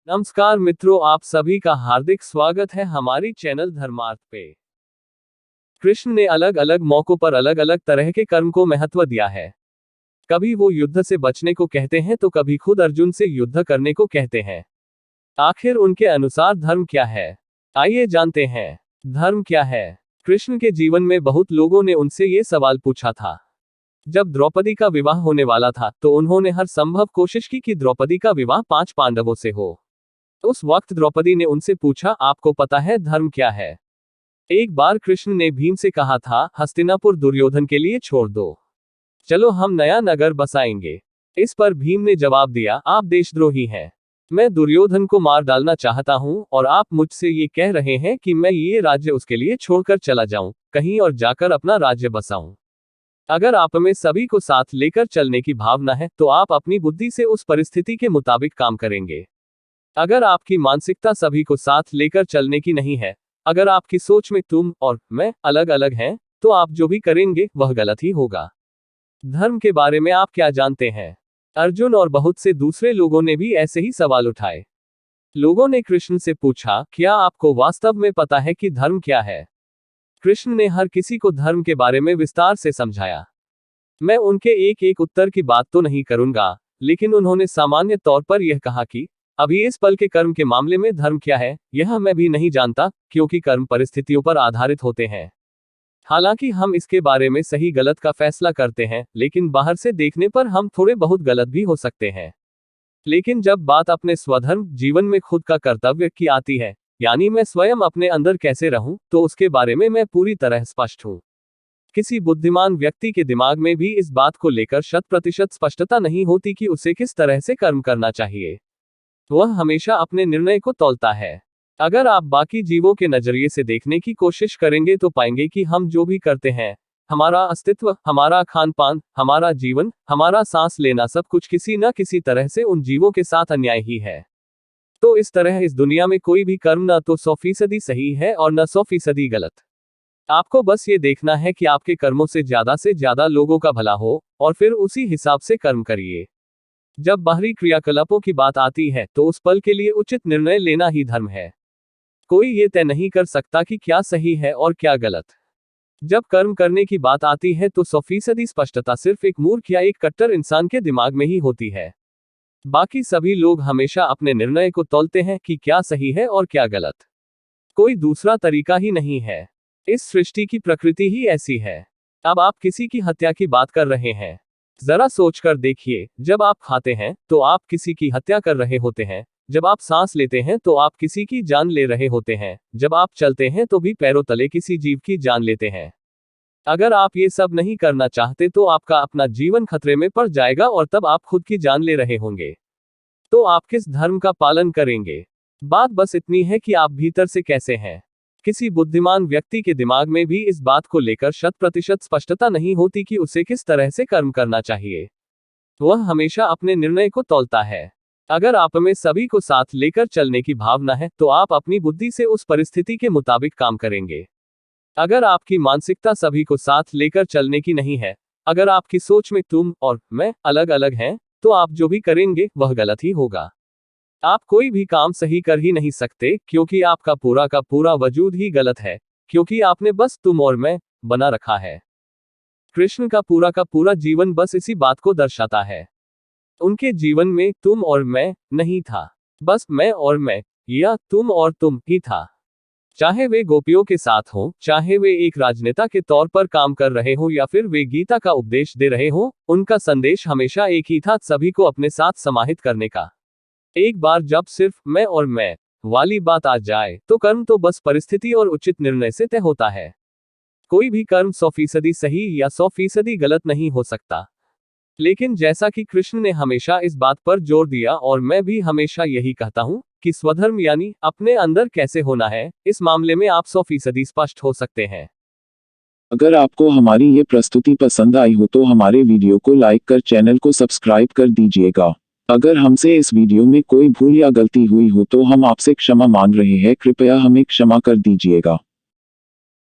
नमस्कार मित्रों, आप सभी का हार्दिक स्वागत है हमारी चैनल धर्मार्थ पे। कृष्ण ने अलग अलग मौकों पर अलग अलग तरह के कर्म को महत्व दिया है। कभी वो युद्ध से बचने को कहते हैं तो कभी खुद अर्जुन से युद्ध करने को कहते हैं। आखिर उनके अनुसार धर्म क्या है, आइए जानते हैं। धर्म क्या है? कृष्ण के जीवन में बहुत लोगों ने उनसे ये सवाल पूछा था। जब द्रौपदी का विवाह होने वाला था तो उन्होंने हर संभव कोशिश की कि द्रौपदी का विवाह 5 पांडवों से हो। उस वक्त द्रौपदी ने उनसे पूछा, आपको पता है धर्म क्या है? एक बार कृष्ण ने भीम से कहा था, हस्तिनापुर दुर्योधन के लिए छोड़ दो, चलो हम नया नगर बसाएंगे। इस पर भीम ने जवाब दिया, आप देशद्रोही हैं। मैं दुर्योधन को मार डालना चाहता हूं और आप मुझसे ये कह रहे हैं कि मैं ये राज्य उसके लिए छोड़कर चला जाऊं, कहीं और जाकर अपना राज्य बसाऊं। अगर आप में सभी को साथ लेकर चलने की भावना है तो आप अपनी बुद्धि से उस परिस्थिति के मुताबिक काम करेंगे। अगर आपकी मानसिकता सभी को साथ लेकर चलने की नहीं है, अगर आपकी सोच में तुम और मैं अलग अलग हैं, तो आप जो भी करेंगे वह गलत ही होगा। धर्म के बारे में आप क्या जानते हैं? अर्जुन और बहुत से दूसरे लोगों ने भी ऐसे ही सवाल उठाए। लोगों ने कृष्ण से पूछा, क्या आपको वास्तव में पता है कि धर्म क्या है? कृष्ण ने हर किसी को धर्म के बारे में विस्तार से समझाया। मैं उनके एक एक उत्तर की बात तो नहीं करूंगा, लेकिन उन्होंने सामान्य तौर पर यह कहा कि अभी इस पल के कर्म के मामले में धर्म क्या है, यह मैं भी नहीं जानता, क्योंकि कर्म परिस्थितियों पर आधारित होते हैं। हालांकि हम इसके बारे में सही गलत का फैसला करते हैं, लेकिन बाहर से देखने पर हम थोड़े बहुत गलत भी हो सकते हैं। लेकिन जब बात अपने स्वधर्म जीवन में खुद का कर्तव्य की आती है, यानी मैं स्वयं अपने अंदर कैसे रहूं, तो उसके बारे में मैं पूरी तरह स्पष्ट हूं। किसी बुद्धिमान व्यक्ति के दिमाग में भी इस बात को लेकर 100% स्पष्टता नहीं होती कि उसे किस तरह से कर्म करना चाहिए। वह हमेशा अपने निर्णय को तौलता है। अगर आप बाकी जीवों के नजरिए से देखने की कोशिश करेंगे तो पाएंगे कि हम जो भी करते हैं, हमारा अस्तित्व, हमारा खान पान, हमारा जीवन, हमारा सांस लेना, सब कुछ किसी न किसी तरह से उन जीवों के साथ अन्याय ही है। तो इस तरह इस दुनिया में कोई भी कर्म न तो 100% सही है और न 100% गलत। आपको बस ये देखना है कि आपके कर्मों से ज्यादा लोगों का भला हो, और फिर उसी हिसाब से कर्म करिए। जब बाहरी क्रियाकलापों की बात आती है तो उस पल के लिए उचित निर्णय लेना ही धर्म है। कोई ये तय नहीं कर सकता कि क्या सही है और क्या गलत। जब कर्म करने की बात आती है तो 100% स्पष्टता सिर्फ एक मूर्ख या एक कट्टर इंसान के दिमाग में ही होती है। बाकी सभी लोग हमेशा अपने निर्णय को तौलते हैं कि क्या सही है और क्या गलत। कोई दूसरा तरीका ही नहीं है। इस सृष्टि की प्रकृति ही ऐसी है। अब आप किसी की हत्या की बात कर रहे हैं। जरा सोचकर देखिए, जब आप खाते हैं तो आप किसी की हत्या कर रहे होते हैं, जब आप सांस लेते हैं तो आप किसी की जान ले रहे होते हैं, जब आप चलते हैं तो भी पैरों तले किसी जीव की जान लेते हैं। अगर आप ये सब नहीं करना चाहते तो आपका अपना जीवन खतरे में पड़ जाएगा और तब आप खुद की जान ले रहे होंगे। तो आप किस धर्म का पालन करेंगे? बात बस इतनी है कि आप भीतर से कैसे हैं। किसी बुद्धिमान व्यक्ति के दिमाग में भी इस बात को लेकर 100% स्पष्टता नहीं होती कि उसे किस तरह से कर्म करना चाहिए। वह हमेशा अपने निर्णय को तौलता है। अगर आप में सभी को साथ लेकर चलने की भावना है तो आप अपनी बुद्धि से उस परिस्थिति के मुताबिक काम करेंगे। अगर आपकी मानसिकता सभी को साथ लेकर चलने की नहीं है, अगर आपकी सोच में तुम और मैं अलग अलग हैं, तो आप जो भी करेंगे वह गलत ही होगा। आप कोई भी काम सही कर ही नहीं सकते, क्योंकि आपका पूरा का पूरा वजूद ही गलत है, क्योंकि आपने बस तुम और मैं बना रखा है। कृष्ण का पूरा जीवन बस इसी बात को दर्शाता है। उनके जीवन में तुम और मैं नहीं था, बस मैं और मैं, या तुम और तुम ही था। चाहे वे गोपियों के साथ हों, चाहे वे एक राजनेता के तौर पर काम कर रहे हों या फिर वे गीता का उपदेश दे रहे हों, उनका संदेश हमेशा एक ही था, सभी को अपने साथ समाहित करने का। एक बार जब सिर्फ मैं और मैं वाली बात आ जाए तो कर्म तो बस परिस्थिति और उचित निर्णय से तय होता है। कोई भी कर्म 100% सही या 100% गलत नहीं हो सकता। लेकिन जैसा कि कृष्ण ने हमेशा इस बात पर जोर दिया और मैं भी हमेशा यही कहता हूं कि स्वधर्म यानी अपने अंदर कैसे होना है, इस मामले में आप 100% स्पष्ट हो सकते हैं। अगर आपको हमारी ये प्रस्तुति पसंद आई हो तो हमारे वीडियो को लाइक कर चैनल को सब्सक्राइब कर दीजिएगा। अगर हमसे इस वीडियो में कोई भूल या गलती हुई हो तो हम आपसे क्षमा मांग रहे हैं, कृपया हमें क्षमा कर दीजिएगा।